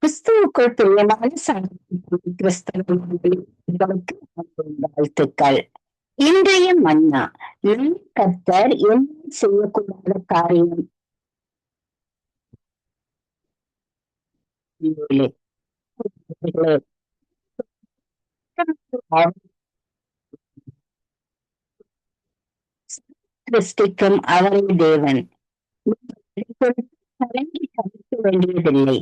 கிறிஸ்துவுக்குள் பிரியமான சகோதர கிறிஸ்தவர்களுக்கு வாழ்த்துக்கள். இன்றைய மன்னா, நம் கர்த்தர் என்ன செய்யக்கூடாத காரியம் இல்லை. சிருஷ்டிக்கும் அவரே தேவன். கலங்கி கழிக்க வேண்டியதில்லை.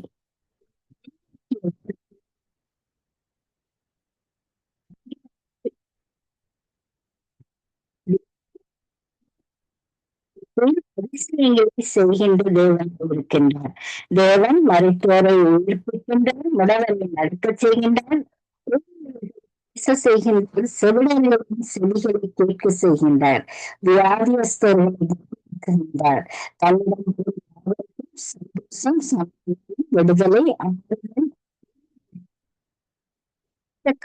அதிசயங்களை செய்கின்ற தேவன் இருக்கின்றார். தேவன் மருத்துவரை உயிர்ப்பிக்கின்றார், முடவரை நடக்க செய்கின்றார், பேச செய்கின்றார், செவிடர்களும் செவிகளை கேட்க செய்கின்றார், வியாதியஸ்தர்களை குணமாக்குகின்றார். தன்னிடம் சந்தோஷம், சமாதானம், விடுதலை, அவர்களின்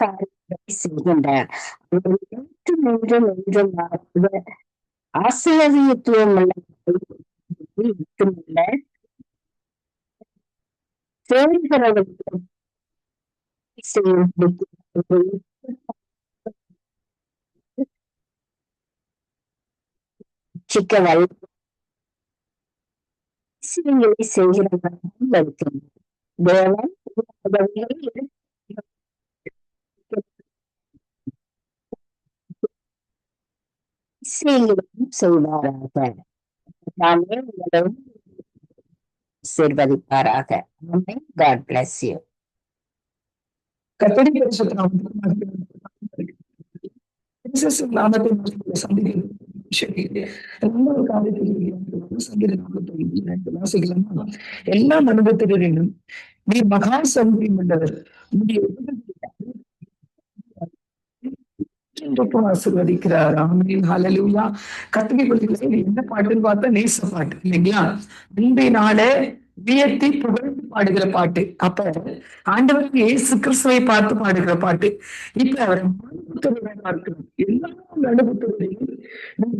காரியங்களை செய்கின்றார். அவர் என்றும் என்றும் என்றும் ஆசீர்வாதத்துவம் மட்டுமல்ல, தேடுகிறவர்களுக்கு சிக்க வல்லங்களை செய்கிறவர்கள் இருக்கின்றனர். தேவன் அதிசயங்களையும் செய்வாராக. நாமே உங்களும் ஆசீர்வதிப்பாராக. Amen. God bless you. கர்த்தருடைய பரிசுத்த நாமத்திற்கு நாமத்தை சந்திக்கிறேன். எல்லாம் அனுபவத்திலும் நீ மகா சௌகரியம் உள்ளவர். ஆசீர்வதிக்கிறார். ஆமென். ஹல்லேலூயா. கர்த்தருடைய என்ன பாட்டுன்னு பார்த்தா நேச பாட்டு இல்லைங்களா? முந்தைய நாளே வியத்தி புகழ்ந்து பாடுகிற பாட்டு. அப்ப ஆண்டவருக்கு இயேசு கிறிஸ்துவை பார்த்து பாடுகிற பாட்டு. இப்ப அவர் எல்லா அனுபவத்துறையும்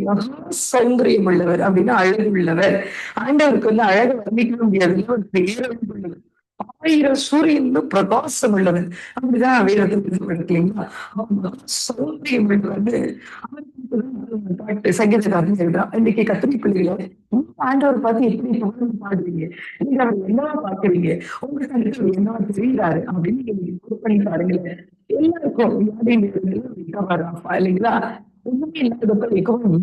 மகா சௌந்தரியம் உள்ளவர் அப்படின்னா அழகு உள்ளவர். ஆண்டவருக்கு அழகு வர்ணிக்க முடியாது. உள்ளவர் 1000 சூரியன் பிரகாசம் உள்ளவர். அப்படிதான் வேதத்தில் சௌந்தரியம் பாட்டு சங்கீதக்காரன் சொல்றான். இன்னைக்கு கத்திரி பிள்ளைகளை ஆண்டவர் பார்த்து எப்படி புகழ்ந்து பாடுவீங்க, நீங்க அவர் என்னவா பாக்குறீங்க, உங்களுக்கு என்னவா தெரியுறாரு அப்படின்னு நீங்க பண்ணி பாருங்களேன். எல்லாருக்கும் இல்லைங்களா? ஒண்ணுமே இல்லாதப்ப எக்கவும்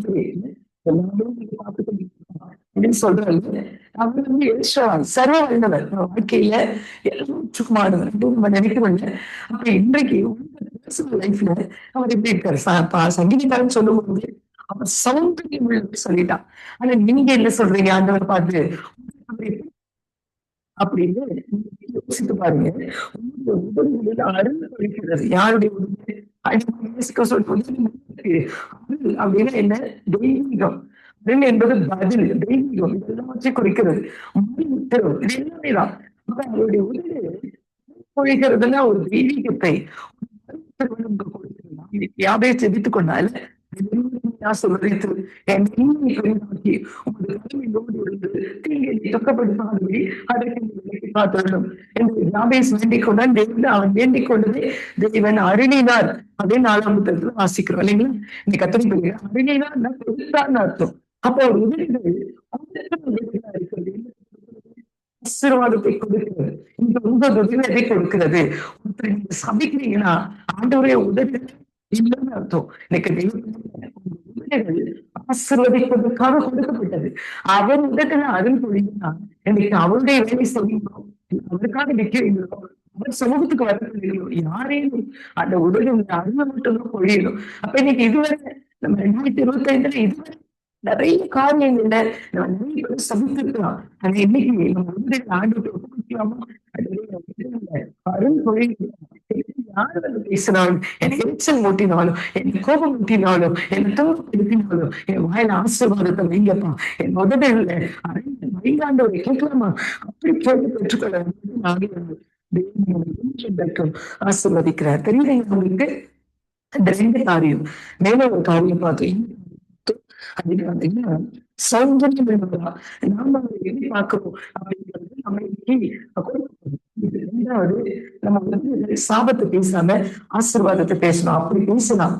எல்லாமே நீங்க பார்த்துட்டு அப்படின்னு சொல்றாரு. அவர் எழுதுறான் சர்வ வல்லவர். வாழ்க்கையில எல்லாம் சும்மாடுவர் நம்ம நினைக்கிறோம். அப்ப இன்றைக்கு லைஃப்ல அவர் எப்படி இருக்காரு? சங்கீதக்காரன் சொல்லும் போது அவர் சௌந்தரியம் சொல்லிட்டான். ஆனா நீங்க என்ன சொல்றீங்க ஆண்டவர் பார்த்து அப்படின்னு யோசித்து பாருங்க. உங்களுடைய உடல்களில் அருள் இருக்கிறது. யாருடைய உடல் அப்படின்னா என்ன? தெய்வீகம் என்பது பதில். தெய்வீகம் இதெல்லாம் வச்சு குறிக்கிறது. உத்தரவு இது எல்லாமே தான். அப்ப அவருடைய உடல் பொழிகிறதுனா ஒரு தெய்வீகத்தை யாவே செபித்துக் கொண்டால் அவன் வேண்டிக் கொண்டது தேவன் அருணினார் அப்படின்னு 4ஆம் புத்தகத்துல வாசிக்கிறோம் இல்லைங்களா? இன்னைக்கு கத்தரி பிள்ளைங்க அருணினார் கொடுத்தார்னு அர்த்தம். அப்ப ஒரு உதவிகள் இருக்கிறது, ஆசீர்வாதத்தை கொடுக்கிறது. இந்த உங்க உதவி கொடுக்கிறது. ஒருத்தர் நீங்க சபிக்கிறீங்கன்னா ஆண்டவரே உதவி இல்லைன்னு அர்த்தம். இன்னைக்கு ஆசீர்வதிப்பதற்காக கொடுக்கப்பட்டது. அவர் உதவின அருள் பொழிந்தா இன்னைக்கு அவருடைய வேலை செய்யணும், அவருக்காக நிற்கிறீங்களோ, அவர் சமூகத்துக்கு வரப்படுகிறீங்களோ, யாரையும் அந்த உதவி அருள் மட்டும்தான் பொழியணும். அப்ப இன்னைக்கு இதுவரை நம்ம 2025 இதுவரை நிறைய காரியங்கள்ல நம்ம நிறைய பேர் சமைத்திருக்கலாம். ஆனா இன்னைக்கு நம்ம வந்து ஆண்டு ஒப்புக்கலாமா? அருள் பொழில் யாரு வந்து பேசினாலும், என் எரிச்சல் மூட்டினாலும், என் கோபம் மூட்டினாலும், என் தோற்றினாலும் என் வாயில ஆசீர்வாதத்தை வைங்கப்பா. என் முதல்ல வைங்காண்டவரை கேட்கலாமா? அப்படி கேட்டு பெற்றுக்கொள்ள ஆசீர்வதிக்கிறார். தெரியல உங்களுக்கு அந்த 2 காரியம். மேல ஒரு காரியம் பார்த்தோம். அதுக்கு பாத்தீங்கன்னா சௌந்தரியம் நாம எதை பார்க்கிறோம் அப்படிங்கிறது நம்ம இன்னைக்கு ரெண்டாவது, நம்ம சாபத்தை பேசாம ஆசீர்வாதத்தை பேசணும். அப்படி பேசலாம்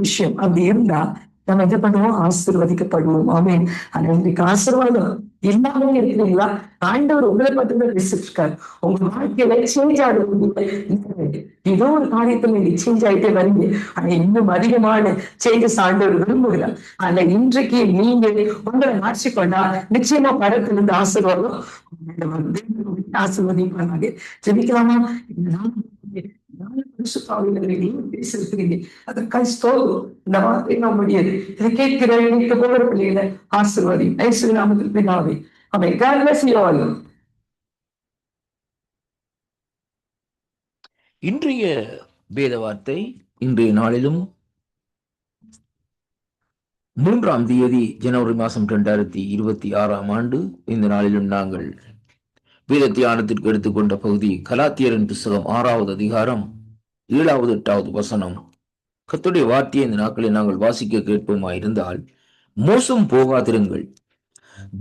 விஷயம் அப்படி இருந்தா நம்ம என்ன பண்ணுவோம்? ஆசீர்வதிக்கப்படுவோம். ஆமென். ஆனா இன்றைக்கு ஆசீர்வாதம் இல்லாம இருக்கிறீங்களா? ஆண்டவர் உங்களை பார்த்து தான் பேசிட்டு இருக்காரு. உங்க வாழ்க்கையில சேஞ்ச் ஆகுது. ஏதோ ஒரு காரியத்துல நீங்க சேஞ்ச் ஆயிட்டே வரீங்க. ஆனா இன்னும் அதிகமான சேஞ்சஸ் ஆண்டவர் விரும்புகிறார். ஆனா இன்றைக்கு நீங்க உங்களை மாற்றிக்கொண்டா நிச்சயமா படத்துல இருந்து ஆசீர்வாதம் ஆசீர்வதிப்பாங்க. ஜெபிக்கலாமா? பேசிருக்கிறீங்க, அதற்காக ஸ்தோத்திரம். இந்த வார்த்தை நம்முடைய இதை கேட்கிற இன்னைக்கு போகிற பிள்ளைகளை ஆசீர்வாதி இயேசுவின் நாமத்தில் பிதாவே. ஆமென். God bless you all. இன்றைய வேத வார்த்தை இன்றைய நாளிலும் 3ஆம் தேதி ஜனவரி மாதம் 2026ஆம் ஆண்டு இந்த நாளிலும் நாங்கள் வேத தியானத்திற்கு எடுத்துக்கொண்ட பகுதி கலாத்தியரின் புஸ்தகம் 6வது அதிகாரம் 7வது 8வது வசனம். கர்த்தருடைய வார்த்தையை இந்த நாட்களில் நாங்கள் வாசிக்க கேட்போமா இருந்தால், மோசம் போகாதிருங்கள்,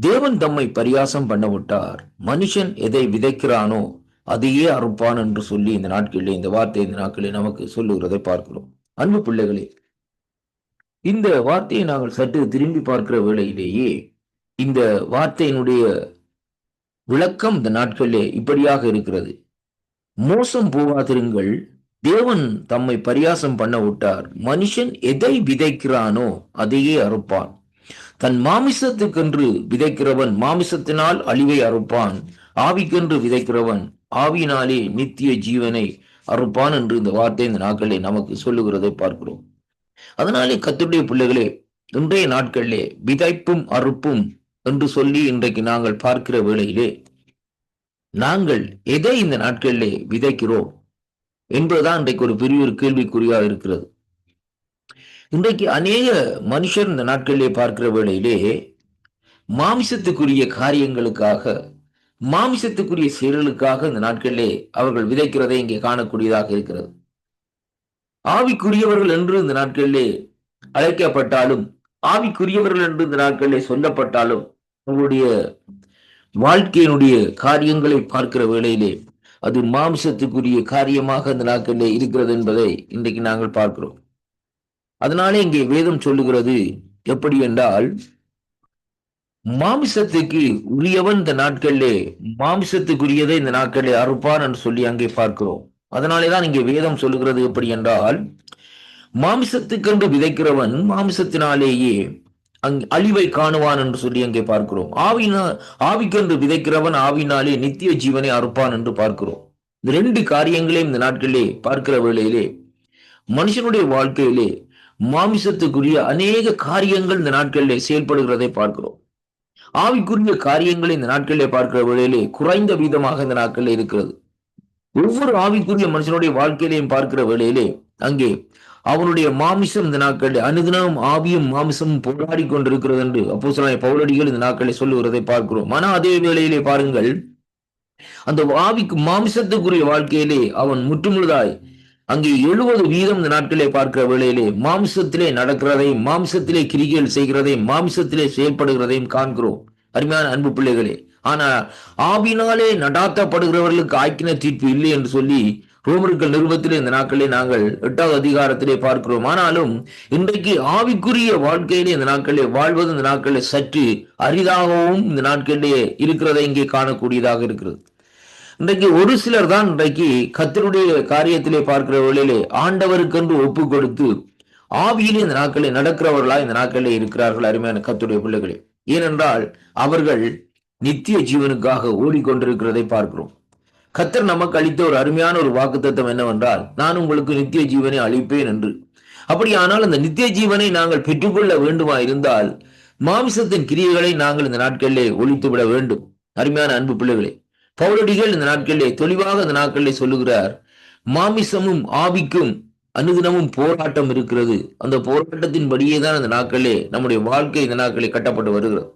தேவன் தம்மை பரியாசம் பண்ண விட்டார், மனுஷன் எதை விதைக்கிறானோ அதையே அறுப்பான் என்று சொல்லி இந்த நாட்களிலே இந்த வார்த்தை இந்த நாட்களில் நமக்கு சொல்லுகிறதை பார்க்கிறோம். அன்பு பிள்ளைகளே, இந்த வார்த்தையை நாங்கள் சற்று திரும்பி பார்க்கிற வேளையிலேயே இந்த வார்த்தையினுடைய விளக்கம் இந்த நாட்களிலே இப்படியாக இருக்கிறது. மோசம் போகாதிருங்கள், தேவன் தம்மை பரியாசம் பண்ண விட்டார், மனுஷன் எதை விதைக்கிறானோ அதையே அறுப்பான். தன் மாமிசத்துக்கென்று விதைக்கிறவன் மாமிசத்தினால் அழிவை அறுப்பான், ஆவிக்கென்று விதைக்கிறவன் ஆவியினாலே நித்திய ஜீவனை அறுப்பான் என்று இந்த வார்த்தை இந்த நாட்களிலே நமக்கு சொல்லுகிறதை பார்க்கிறோம். அதனாலே கர்த்தருடைய பிள்ளைகளே, இன்றைய நாட்களிலே விதைப்பும் அறுப்பும் என்று சொல்லி இன்றைக்கு நாங்கள் பார்க்கிற வேளையிலே நாங்கள் எதை இந்த நாட்களிலே விதைக்கிறோம் என்பதுதான் இன்றைக்கு ஒரு பெரிய ஒரு கேள்விக்குறியாக இருக்கிறது. இன்றைக்கு அநேக மனுஷர் இந்த நாட்களிலே பார்க்கிற வேளையிலே மாமிசத்துக்குரிய காரியங்களுக்காக, மாமிசத்துக்குரிய செயல்களுக்காக இந்த நாட்களிலே அவர்கள் விதைக்கிறதை இங்கே காணக்கூடியதாக இருக்கிறது. ஆவிக்குரியவர்கள் என்று இந்த நாட்களிலே அழைக்கப்பட்டாலும், ஆவிக்குரியவர்கள் என்று இந்த நாட்களிலே சொல்லப்பட்டாலும், உங்களுடைய வாழ்க்கையினுடைய காரியங்களை பார்க்கிற வேளையிலே அது மாம்சத்துக்குரிய காரியமாக இந்த நாட்களிலே இருக்கிறது என்பதை இன்றைக்கு நாங்கள் பார்க்கிறோம். அதனாலே இங்கே வேதம் சொல்லுகிறது எப்படி என்றால், மாமிசத்துக்கு உரியவன் இந்த நாட்களிலே மாமிசத்துக்குரியதை இந்த நாட்களிலே அறுப்பான் என்று சொல்லி அங்கே பார்க்கிறோம். அதனாலேதான் இங்கே வேதம் சொல்லுகிறது எப்படி என்றால், மாமிசத்துக்கென்று விதைக்கிறவன் மாமிசத்தினாலேயே அழிவை காணுவான் என்று சொல்லி அங்கே பார்க்கிறோம். ஆவிக்கென்று விதைக்கிறவன் ஆவினாலே நித்திய ஜீவனை அறுப்பான் என்று பார்க்கிறோம். இந்த ரெண்டு காரியங்களையும் இந்த நாட்களிலே பார்க்கிற வேளையிலே மனுஷனுடைய வாழ்க்கையிலே மாமிசத்துக்குரிய அநேக காரியங்கள் இந்த நாட்களிலே செயல்படுகிறதை பார்க்கிறோம். ஆவிக்குரிய காரியங்களை இந்த நாட்களிலே பார்க்கிற வேளையிலே குறைந்த வீதமாக இந்த நாட்களிலே இருக்கிறது. ஒவ்வொரு ஆவிக்குரிய மனுஷனுடைய வாழ்க்கையிலையும் பார்க்கிற வேளையிலே அங்கே அவனுடைய மாமிசம் இந்த நாட்களில் அனுதினமும் ஆவியும் மாமிசமும் போராடி கொண்டிருக்கிறது என்று அப்போஸ்தலனாகிய பவுலடிகள் இந்த நாட்களை சொல்லுகிறதை பார்க்கிறோம். ஆனா அதே வேளையிலே பாருங்கள், அந்த ஆவிக்கு மாமிசத்துக்குரிய வாழ்க்கையிலே அவன் முற்றுமுழுதாய் அங்கே 70% இந்த நாட்களிலே பார்க்கிற வேளையிலே மாமிசத்திலே நடக்கிறதையும் மாமிசத்திலே கிரிகைகள் செய்கிறதையும் மாமிசத்திலே செயல்படுகிறதையும் காண்கிறோம். அருமையான அன்பு பிள்ளைகளே, ஆனா ஆவினாலே நடாத்தப்படுகிறவர்களுக்கு ஆக்கின தீர்ப்பு இல்லை என்று சொல்லி ரோமர்கள் நிருபத்திலே இந்த நாட்களிலே நாங்கள் 8வது அதிகாரத்திலே பார்க்கிறோம். ஆனாலும் இன்றைக்கு ஆவிக்குரிய வாழ்க்கையிலே இந்த நாட்களிலே வாழ்வது இந்த நாட்களிலே சற்று அரிதாகவும் இந்த நாட்களிலே இருக்கிறதை இங்கே காணக்கூடியதாக இருக்கிறது. இன்றைக்கு ஒரு சிலர் தான் இன்றைக்கு கர்த்தருடைய காரியத்திலே பார்க்கிற வேளையிலே ஆண்டவருக்கென்று ஒப்பு கொடுத்து ஆவியிலே இந்த நாட்களில் நடக்கிறவர்களா இந்த நாட்களிலே இருக்கிறார்கள். அருமையான கர்த்தருடைய பிள்ளைகளே, ஏனென்றால் அவர்கள் நித்திய ஜீவனுக்காக ஓடிக்கொண்டிருக்கிறதை பார்க்கிறோம். கர்த்தர் நமக்கு அளித்த ஒரு அருமையான ஒரு வாக்குத்தத்தம் என்னவென்றால், நான் உங்களுக்கு நித்திய ஜீவனை அளிப்பேன் என்று. அப்படியானால் அந்த நித்திய ஜீவனை நாங்கள் பெற்றுக்கொள்ள வேண்டுமா இருந்தால் மாமிசத்தின் கிரியைகளை நாங்கள் இந்த நாட்களிலே ஒழித்துவிட வேண்டும். அருமையான அன்பு பிள்ளைகளே, பவுலடிகள் இந்த நாட்களிலே தெளிவாக இந்த நாட்களிலே சொல்லுகிறார், மாமிசமும் ஆவிக்கும் அனுதினமும் போராட்டம் இருக்கிறது. அந்த போராட்டத்தின்படியே தான் இந்த நாட்களிலே நம்முடைய வாழ்க்கை இந்த நாட்களிலே கட்டப்பட்டு வருகிறது.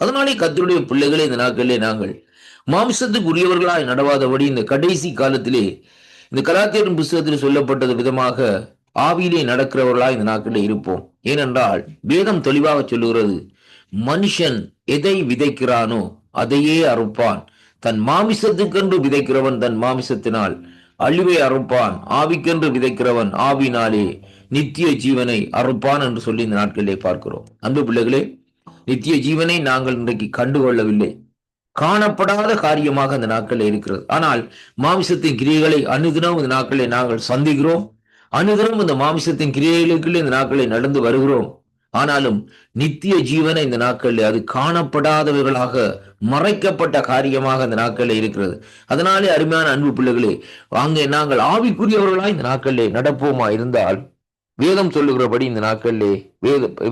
அதனாலே கர்த்தருடைய பிள்ளைகளே, இந்த நாட்களிலே நாங்கள் மாமிசத்துக்கு உரியவர்களாய் நடவாதபடி இந்த கடைசி காலத்திலே இந்த கலாத்தியரின் புஸ்தகத்தில் சொல்லப்பட்டது விதமாக ஆவியிலே நடக்கிறவர்களாய் இந்த நாட்களிலே இருப்போம். ஏனென்றால் வேதம் தெளிவாக சொல்லுகிறது, மனுஷன் எதை விதைக்கிறானோ அதையே அறுப்பான், தன் மாமிசத்துக்கென்று விதைக்கிறவன் தன் மாமிசத்தினால் அழிவை அறுப்பான், ஆவிக்கென்று விதைக்கிறவன் ஆவினாலே நித்திய ஜீவனை அறுப்பான் என்று சொல்லி இந்த நாட்களிலே பார்க்கிறோம். அன்பு பிள்ளைகளே, நித்திய ஜீவனை நாங்கள் இன்றைக்கு கண்டுகொள்ளவில்லை. காணப்படாத காரியமாக அந்த நாட்களில் இருக்கிறது. ஆனால் மாமிசத்தின் கிரியைகளை அனுதினம் இந்த நாட்களை நாங்கள் சந்திக்கிறோம். அனுதினம் இந்த மாமிசத்தின் கிரியைகளுக்குள்ளே இந்த நாட்களை நடந்து வருகிறோம். ஆனாலும் நித்திய ஜீவனை இந்த நாட்களில் அது காணப்படாதவர்களாக மறைக்கப்பட்ட காரியமாக இந்த நாட்களில் இருக்கிறது. அதனாலே அருமையான அன்பு பிள்ளைகளே, அங்கே நாங்கள் ஆவிக்குரியவர்களாய் இந்த நாட்களிலே நடப்போமா இருந்தால், வேதம் சொல்லுகிறபடி இந்த நாட்களிலே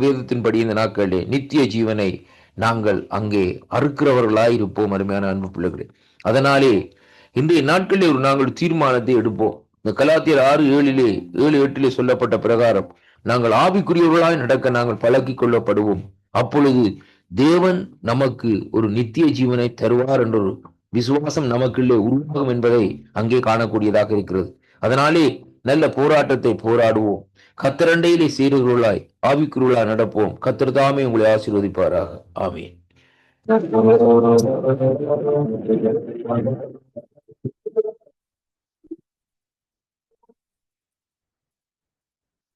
வேதத்தின்படி இந்த நாட்களிலே நித்திய ஜீவனை நாங்கள் அங்கே அறுக்கிறவர்களாய் இருப்போம். அருமையான அன்பு பிள்ளைகளே, அதனாலே இன்றைய நாட்களிலே நாங்கள் தீர்மானத்தை எடுப்போம். இந்த கலாத்தியர் 6:7-8 சொல்லப்பட்ட பிரகாரம் நாங்கள் ஆவிக்குரியவர்களாய் நடக்க நாங்கள் பழக்கிக் கொள்ளப்படுவோம். அப்பொழுது தேவன் நமக்கு ஒரு நித்திய ஜீவனை தருவார் என்ற ஒரு விசுவாசம் நமக்குள்ளே உருவாகும் என்பதை அங்கே காணக்கூடியதாக இருக்கிறது. அதனாலே நல்ல போராட்டத்தை போராடுவோம். கர்த்தரண்டையிலே சேருகிறவர்களாய் ஆவிக்குரியவர்களாய் நடப்போம். கர்த்தர் தாமே உங்களை ஆசீர்வதிப்பாராக. ஆமென்.